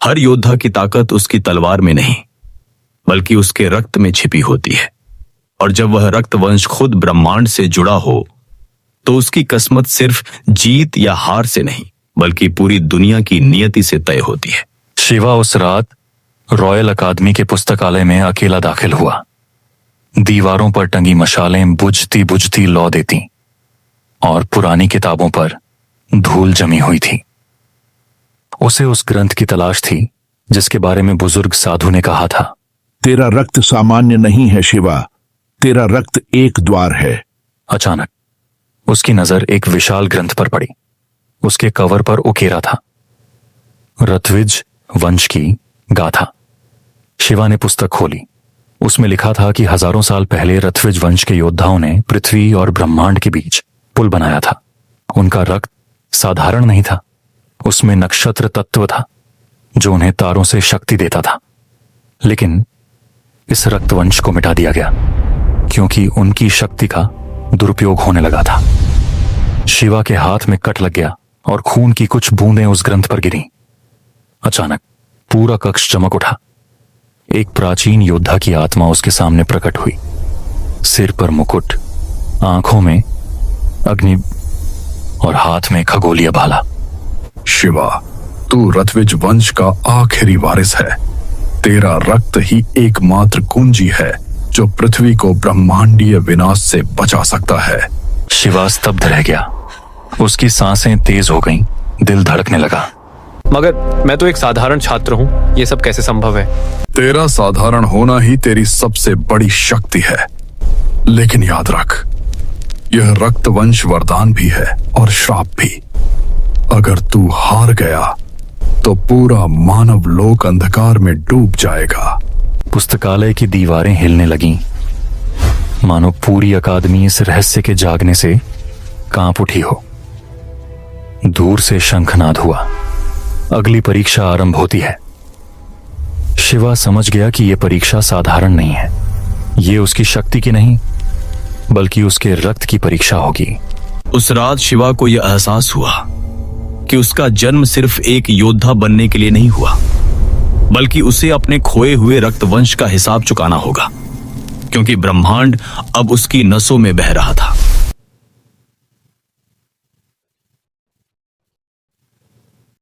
हर योद्धा की ताकत उसकी तलवार में नहीं बल्कि उसके रक्त में छिपी होती है, और जब वह रक्तवंश खुद ब्रह्मांड से जुड़ा हो तो उसकी किस्मत सिर्फ जीत या हार से नहीं बल्कि पूरी दुनिया की नियति से तय होती है। शिवा उस रात रॉयल अकादमी के पुस्तकालय में अकेला दाखिल हुआ। दीवारों पर टंगी मशालें बुझती बुझती लौ देती और पुरानी किताबों पर धूल जमी हुई थी। उसे उस ग्रंथ की तलाश थी जिसके बारे में बुजुर्ग साधु ने कहा था, तेरा रक्त सामान्य नहीं है शिवा, तेरा रक्त एक द्वार है। अचानक उसकी नजर एक विशाल ग्रंथ पर पड़ी। उसके कवर पर उकेरा था, रत्विज वंश की गाथा। शिवा ने पुस्तक खोली। उसमें लिखा था कि हजारों साल पहले रत्विज वंश के योद्धाओं ने पृथ्वी और ब्रह्मांड के बीच पुल बनाया था। उनका रक्त साधारण नहीं था, उसमें नक्षत्र तत्व था जो उन्हें तारों से शक्ति देता था। लेकिन इस रक्तवंश को मिटा दिया गया क्योंकि उनकी शक्ति का दुरुपयोग होने लगा था। शिवा के हाथ में कट लग गया और खून की कुछ बूंदें उस ग्रंथ पर गिरी। अचानक पूरा कक्ष चमक उठा। एक प्राचीन योद्धा की आत्मा उसके सामने प्रकट हुई। सिर पर मुकुट, आंखों में अग्नि और हाथ में खगोलीय भाला। शिवा, तू रत्विज वंश का आखिरी वारिस है। तेरा रक्त ही एकमात्र कुंजी है जो पृथ्वी को ब्रह्मांडीय विनाश से बचा सकता है। शिवा स्तब्ध रह गया। उसकी सांसें तेज हो गईं, दिल धड़कने लगा। मगर मैं तो एक साधारण छात्र हूं, ये सब कैसे संभव है? तेरा साधारण होना ही तेरी सबसे बड़ी शक्ति है। लेकिन याद रख, यह रक्तवंश वरदान भी है और श्राप भी। अगर तू हार गया तो पूरा मानव लोक अंधकार में डूब जाएगा। पुस्तकालय की दीवारें हिलने लगीं, मानो पूरी अकादमी इस रहस्य के जागने से कांप उठी हो। दूर से शंखनाद हुआ। अगली परीक्षा आरंभ होती है। शिवा समझ गया कि यह परीक्षा साधारण नहीं है। यह उसकी शक्ति की नहीं बल्कि उसके रक्त की परीक्षा होगी। उस रात शिवा को यह एहसास हुआ कि उसका जन्म सिर्फ एक योद्धा बनने के लिए नहीं हुआ बल्कि उसे अपने खोए हुए रक्तवंश का हिसाब चुकाना होगा, क्योंकि ब्रह्मांड अब उसकी नसों में बह रहा था।